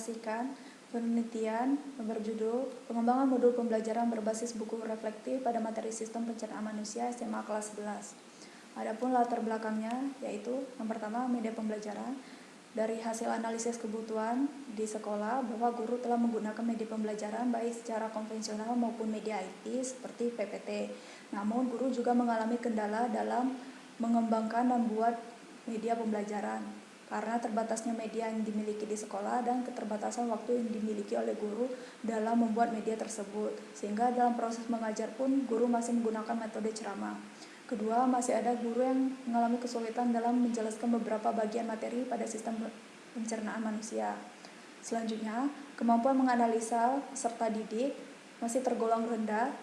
mempresentasikan penelitian berjudul Pengembangan Modul Pembelajaran Berbasis Buku Reflektif pada Materi Sistem Pencernaan Manusia SMA kelas 11. Adapun latar belakangnya yaitu yang pertama media pembelajaran. Dari hasil analisis kebutuhan di sekolah bahwa guru telah menggunakan media pembelajaran baik secara konvensional maupun media IT seperti PPT. Namun guru juga mengalami kendala dalam mengembangkan dan membuat media pembelajaran karena terbatasnya media yang dimiliki di sekolah dan keterbatasan waktu yang dimiliki oleh guru dalam membuat media tersebut, sehingga dalam proses mengajar pun guru masih menggunakan metode ceramah. Kedua, masih ada guru yang mengalami kesulitan dalam menjelaskan beberapa bagian materi pada sistem pencernaan manusia. Selanjutnya, kemampuan menganalisa peserta didik masih tergolong rendah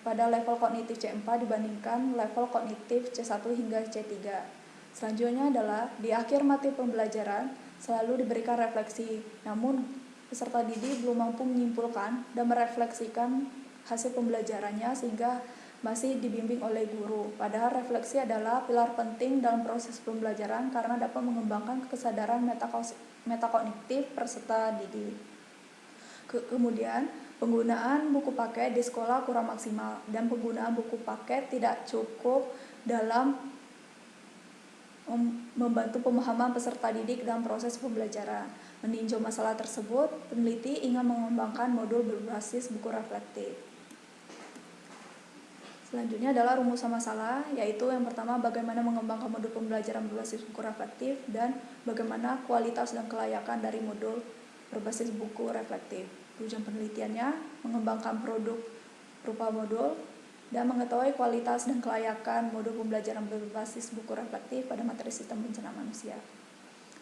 pada level kognitif C4 dibandingkan level kognitif C1 hingga C3. Selanjutnya adalah di akhir materi pembelajaran selalu diberikan refleksi, namun peserta didik belum mampu menyimpulkan dan merefleksikan hasil pembelajarannya sehingga masih dibimbing oleh guru. Padahal refleksi adalah pilar penting dalam proses pembelajaran karena dapat mengembangkan kesadaran metakognitif peserta didik. Kemudian, penggunaan buku paket di sekolah kurang maksimal dan penggunaan buku paket tidak cukup dalam membantu pemahaman peserta didik dalam proses pembelajaran. Meninjau masalah tersebut, peneliti ingin mengembangkan modul berbasis buku reflektif. Selanjutnya adalah rumusan masalah, yaitu yang pertama bagaimana mengembangkan modul pembelajaran berbasis buku reflektif dan bagaimana kualitas dan kelayakan dari modul berbasis buku reflektif. Tujuan penelitiannya mengembangkan produk berupa modul dan mengetahui kualitas dan kelayakan modul pembelajaran berbasis buku reflektif pada materi sistem pencernaan manusia.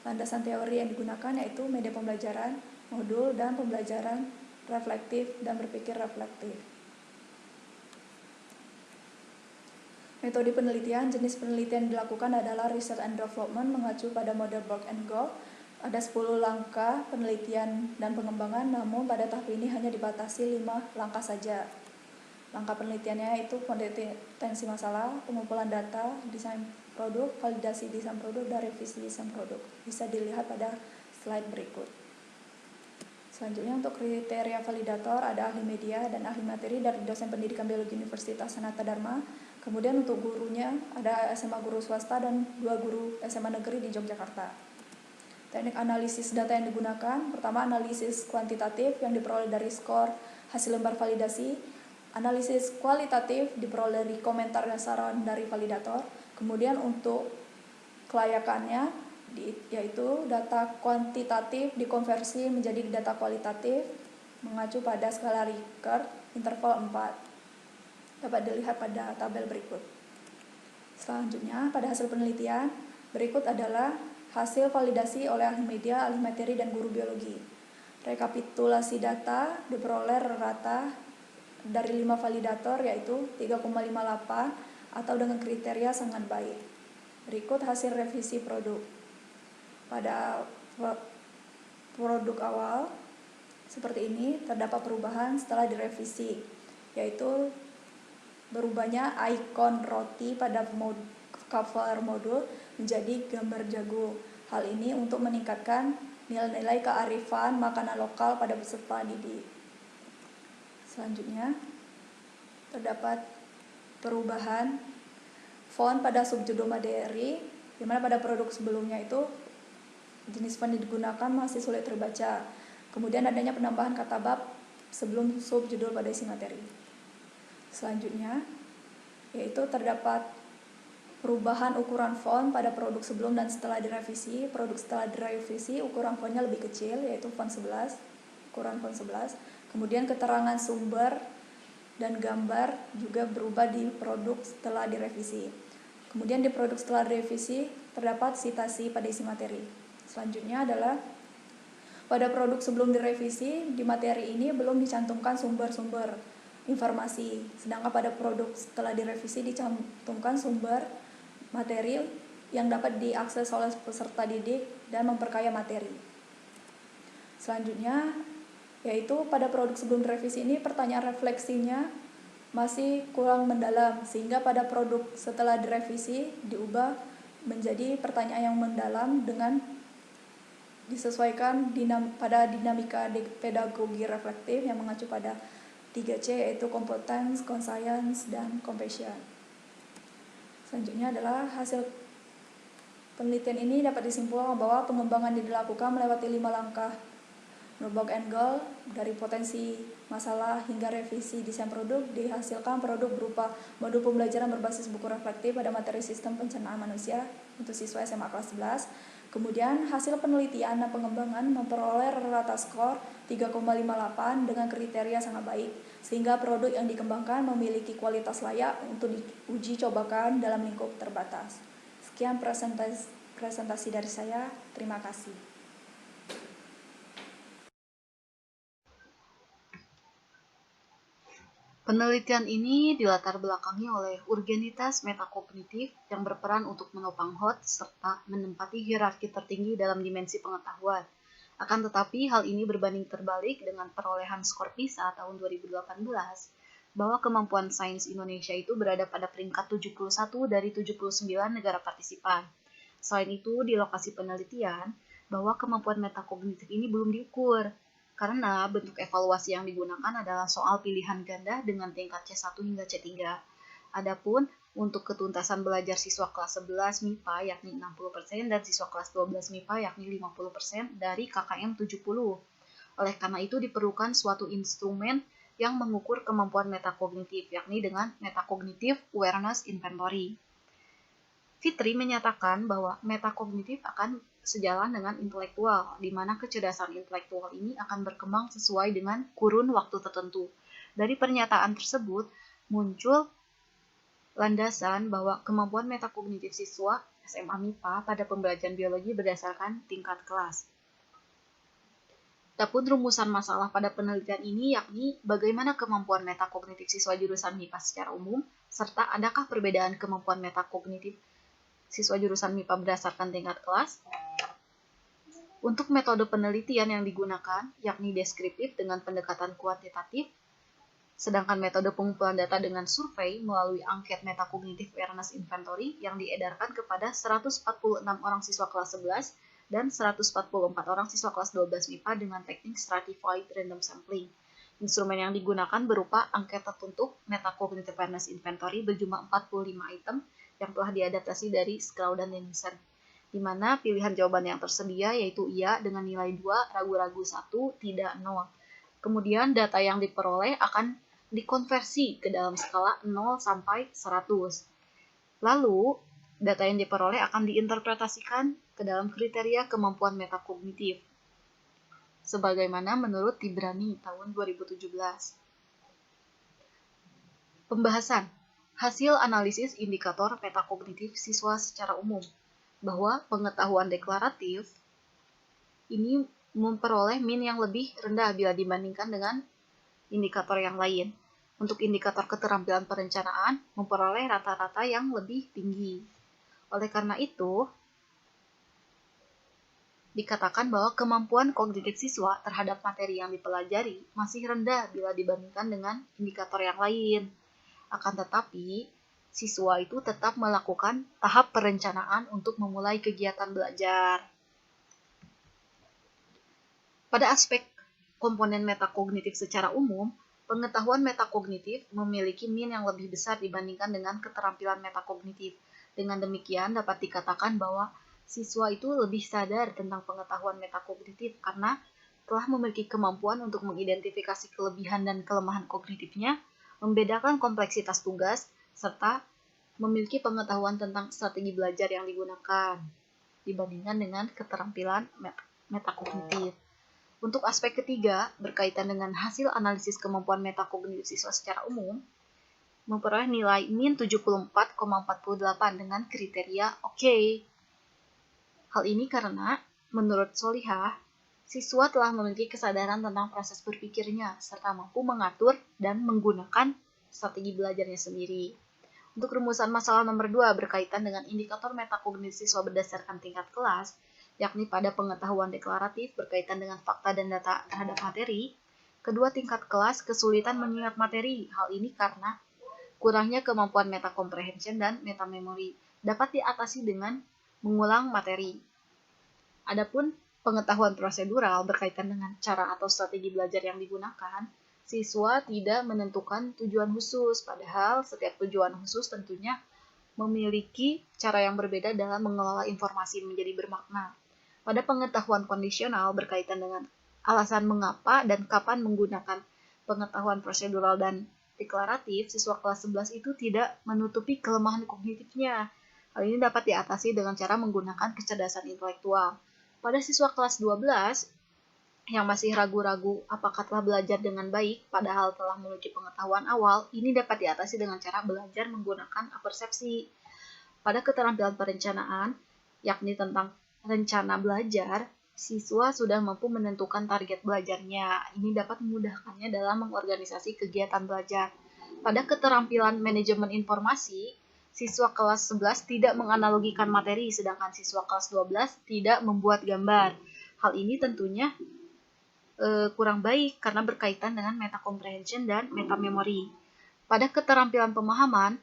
Landasan teori yang digunakan yaitu media pembelajaran, modul, dan pembelajaran reflektif dan berpikir reflektif. Metode penelitian, jenis penelitian yang dilakukan adalah research and development mengacu pada model Borg and Gold. Ada 10 langkah penelitian dan pengembangan, namun pada tahap ini hanya dibatasi 5 langkah saja. Langkah penelitiannya yaitu kompetensi masalah, pengumpulan data, desain produk, validasi desain produk, dan revisi desain produk. Bisa dilihat pada slide berikut. Selanjutnya untuk kriteria validator ada ahli media dan ahli materi dari dosen pendidikan biologi Universitas Sanata Dharma. Kemudian untuk gurunya ada SMA guru swasta dan 2 guru SMA negeri di Yogyakarta. Teknik analisis data yang digunakan, pertama analisis kuantitatif yang diperoleh dari skor hasil lembar validasi, analisis kualitatif diperoleh dari komentar dan saran dari validator. Kemudian untuk kelayakannya yaitu data kuantitatif dikonversi menjadi data kualitatif mengacu pada skala Likert interval 4. Dapat dilihat pada tabel berikut. Selanjutnya, pada hasil penelitian, berikut adalah hasil validasi oleh ahli media, ahli materi, dan guru biologi. Rekapitulasi data diperoleh rata dari 5 validator yaitu 3,58 atau dengan kriteria sangat baik. Berikut hasil revisi produk. Pada produk awal seperti ini terdapat perubahan setelah direvisi, yaitu berubahnya ikon roti pada cover modul menjadi gambar jagung. Hal ini untuk meningkatkan nilai-nilai kearifan makanan lokal pada peserta didik. Selanjutnya terdapat perubahan font pada subjudul materi, di mana pada produk sebelumnya itu jenis font yang digunakan masih sulit terbaca. Kemudian adanya penambahan kata bab sebelum subjudul pada isi materi. Selanjutnya yaitu terdapat perubahan ukuran font pada produk sebelum dan setelah direvisi. Produk setelah direvisi ukuran fontnya lebih kecil yaitu font 11, ukuran font 11. Kemudian keterangan sumber dan gambar juga berubah di produk setelah direvisi. Kemudian di produk setelah direvisi terdapat citasi pada isi materi. Selanjutnya adalah pada produk sebelum direvisi, di materi ini belum dicantumkan sumber-sumber informasi, sedangkan pada produk setelah direvisi dicantumkan sumber materi yang dapat diakses oleh peserta didik dan memperkaya materi. Selanjutnya, yaitu pada produk sebelum direvisi ini pertanyaan refleksinya masih kurang mendalam, sehingga pada produk setelah direvisi diubah menjadi pertanyaan yang mendalam dengan disesuaikan pada dinamika pedagogi reflektif yang mengacu pada 3C, yaitu competence, conscience, dan compassion. Selanjutnya adalah hasil penelitian ini dapat disimpulkan bahwa pengembangan dilakukan melewati 5 langkah Box and Goal, dari potensi masalah hingga revisi desain produk. Dihasilkan produk berupa modul pembelajaran berbasis buku reflektif pada materi sistem pencernaan manusia untuk siswa SMA kelas 11. Kemudian hasil penelitian dan pengembangan memperoleh rata skor 3,58 dengan kriteria sangat baik, sehingga produk yang dikembangkan memiliki kualitas layak untuk diuji cobakan dalam lingkup terbatas. Sekian presentasi dari saya. Terima kasih. Penelitian ini dilatar belakangi oleh urgenitas metakognitif yang berperan untuk menopang HOT serta menempati hierarki tertinggi dalam dimensi pengetahuan. Akan tetapi, hal ini berbanding terbalik dengan perolehan skor PISA tahun 2018, bahwa kemampuan sains Indonesia itu berada pada peringkat 71 dari 79 negara partisipan. Selain itu, di lokasi penelitian, bahwa kemampuan metakognitif ini belum diukur, karena bentuk evaluasi yang digunakan adalah soal pilihan ganda dengan tingkat C1 hingga C3. Adapun untuk ketuntasan belajar siswa kelas 11 MIPA yakni 60% dan siswa kelas 12 MIPA yakni 50% dari KKM 70. Oleh karena itu diperlukan suatu instrumen yang mengukur kemampuan metakognitif yakni dengan Metacognitive Awareness Inventory. Fitri menyatakan bahwa metakognitif akan sejalan dengan intelektual, di mana kecerdasan intelektual ini akan berkembang sesuai dengan kurun waktu tertentu. Dari pernyataan tersebut, muncul landasan bahwa kemampuan metakognitif siswa SMA MIPA pada pembelajaran biologi berdasarkan tingkat kelas. Adapun rumusan masalah pada penelitian ini yakni bagaimana kemampuan metakognitif siswa jurusan MIPA secara umum, serta adakah perbedaan kemampuan metakognitif siswa jurusan MIPA berdasarkan tingkat kelas. Untuk metode penelitian yang digunakan, yakni deskriptif dengan pendekatan kuantitatif, sedangkan metode pengumpulan data dengan survei melalui angket Metacognitive Awareness Inventory yang diedarkan kepada 146 orang siswa kelas 11 dan 144 orang siswa kelas 12 MIPA dengan teknik Stratified Random Sampling. Instrumen yang digunakan berupa angket tertutup Metacognitive Awareness Inventory berjumlah 45 item yang telah diadaptasi dari Skrow dan Denison, di mana pilihan jawaban yang tersedia yaitu iya dengan nilai 2, ragu-ragu 1, tidak 0. Kemudian data yang diperoleh akan dikonversi ke dalam skala 0 sampai 100. Lalu, data yang diperoleh akan diinterpretasikan ke dalam kriteria kemampuan metakognitif, sebagaimana menurut Tibrani tahun 2017. Pembahasan hasil analisis indikator metakognitif siswa secara umum, bahwa pengetahuan deklaratif ini memperoleh min yang lebih rendah bila dibandingkan dengan indikator yang lain. Untuk indikator keterampilan perencanaan memperoleh rata-rata yang lebih tinggi. Oleh karena itu, dikatakan bahwa kemampuan kognitif siswa terhadap materi yang dipelajari masih rendah bila dibandingkan dengan indikator yang lain. Akan tetapi, siswa itu tetap melakukan tahap perencanaan untuk memulai kegiatan belajar. Pada aspek komponen metakognitif secara umum, pengetahuan metakognitif memiliki min yang lebih besar dibandingkan dengan keterampilan metakognitif. Dengan demikian dapat dikatakan bahwa siswa itu lebih sadar tentang pengetahuan metakognitif karena telah memiliki kemampuan untuk mengidentifikasi kelebihan dan kelemahan kognitifnya, membedakan kompleksitas tugas, serta memiliki pengetahuan tentang strategi belajar yang digunakan dibandingkan dengan keterampilan metakognitif. Untuk aspek ketiga, berkaitan dengan hasil analisis kemampuan metakognitif siswa secara umum, memperoleh nilai min 74,48 dengan kriteria oke. Hal ini karena, menurut Solihah, siswa telah memiliki kesadaran tentang proses berpikirnya, serta mampu mengatur dan menggunakan strategi belajarnya sendiri. Untuk rumusan masalah nomor 2 berkaitan dengan indikator metakognitif siswa berdasarkan tingkat kelas, yakni pada pengetahuan deklaratif berkaitan dengan fakta dan data terhadap materi, kedua tingkat kelas kesulitan mengingat materi. Hal ini karena kurangnya kemampuan metacomprehension dan metamemory dapat diatasi dengan mengulang materi. Adapun pengetahuan prosedural berkaitan dengan cara atau strategi belajar yang digunakan, siswa tidak menentukan tujuan khusus, padahal setiap tujuan khusus tentunya memiliki cara yang berbeda dalam mengelola informasi menjadi bermakna. Pada pengetahuan kondisional berkaitan dengan alasan mengapa dan kapan menggunakan pengetahuan prosedural dan deklaratif, siswa kelas 11 itu tidak menutupi kelemahan kognitifnya. Hal ini dapat diatasi dengan cara menggunakan kecerdasan intelektual. Pada siswa kelas 12 yang masih ragu-ragu apakah telah belajar dengan baik padahal telah memiliki pengetahuan awal, ini dapat diatasi dengan cara belajar menggunakan apersepsi. Pada keterampilan perencanaan, yakni tentang rencana belajar, siswa sudah mampu menentukan target belajarnya. Ini dapat memudahkannya dalam mengorganisasi kegiatan belajar. Pada keterampilan manajemen informasi, siswa kelas 11 tidak menganalogikan materi, sedangkan siswa kelas 12 tidak membuat gambar. Hal ini tentunya kurang baik karena berkaitan dengan meta comprehension dan meta memory. Pada keterampilan pemahaman,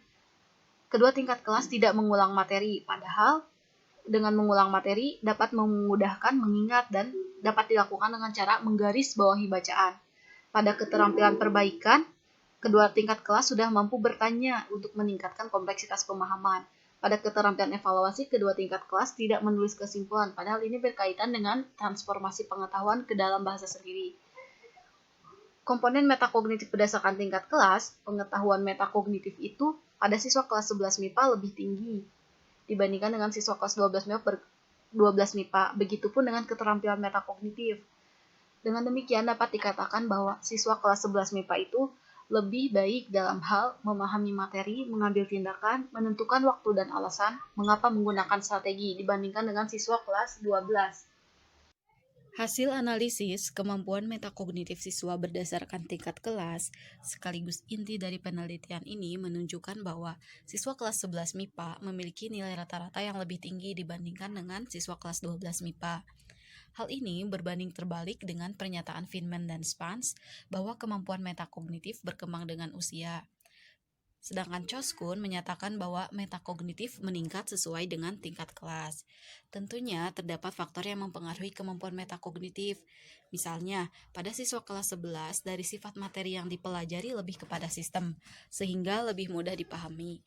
kedua tingkat kelas tidak mengulang materi, padahal dengan mengulang materi dapat memudahkan mengingat dan dapat dilakukan dengan cara menggaris bawahi bacaan. Pada keterampilan perbaikan, kedua tingkat kelas sudah mampu bertanya untuk meningkatkan kompleksitas pemahaman. Pada keterampilan evaluasi, kedua tingkat kelas tidak menulis kesimpulan, padahal ini berkaitan dengan transformasi pengetahuan ke dalam bahasa sendiri. Komponen metakognitif berdasarkan tingkat kelas, pengetahuan metakognitif itu pada siswa kelas 11 MIPA lebih tinggi dibandingkan dengan siswa kelas 12 MIPA. Begitupun dengan keterampilan metakognitif. Dengan demikian dapat dikatakan bahwa siswa kelas 11 MIPA itu lebih baik dalam hal memahami materi, mengambil tindakan, menentukan waktu dan alasan mengapa menggunakan strategi dibandingkan dengan siswa kelas 12. Hasil analisis kemampuan metakognitif siswa berdasarkan tingkat kelas, sekaligus inti dari penelitian ini menunjukkan bahwa siswa kelas 11 MIPA memiliki nilai rata-rata yang lebih tinggi dibandingkan dengan siswa kelas 12 MIPA. Hal ini berbanding terbalik dengan pernyataan Feynman dan Spence bahwa kemampuan metakognitif berkembang dengan usia. Sedangkan Choskun menyatakan bahwa metakognitif meningkat sesuai dengan tingkat kelas. Tentunya terdapat faktor yang mempengaruhi kemampuan metakognitif. Misalnya, pada siswa kelas 11 dari sifat materi yang dipelajari lebih kepada sistem, sehingga lebih mudah dipahami.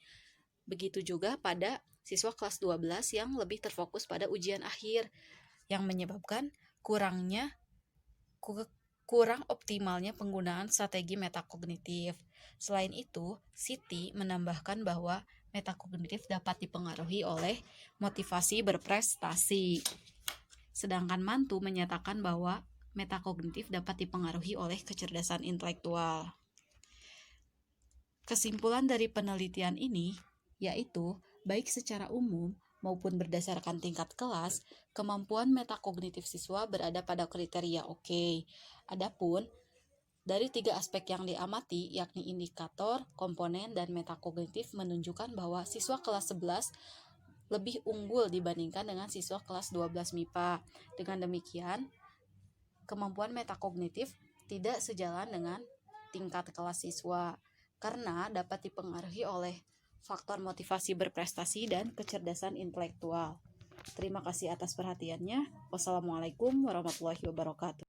Begitu juga pada siswa kelas 12 yang lebih terfokus pada ujian akhir, yang menyebabkan kurang optimalnya penggunaan strategi metakognitif. Selain itu, Siti menambahkan bahwa metakognitif dapat dipengaruhi oleh motivasi berprestasi. Sedangkan Mantu menyatakan bahwa metakognitif dapat dipengaruhi oleh kecerdasan intelektual. Kesimpulan dari penelitian ini yaitu baik secara umum maupun berdasarkan tingkat kelas, kemampuan metakognitif siswa berada pada kriteria oke. Adapun dari 3 aspek yang diamati, yakni indikator, komponen, dan metakognitif menunjukkan bahwa siswa kelas 11 lebih unggul dibandingkan dengan siswa kelas 12 MIPA. Dengan demikian, kemampuan metakognitif tidak sejalan dengan tingkat kelas siswa, karena dapat dipengaruhi oleh faktor motivasi berprestasi dan kecerdasan intelektual. Terima kasih atas perhatiannya. Wassalamualaikum warahmatullahi wabarakatuh.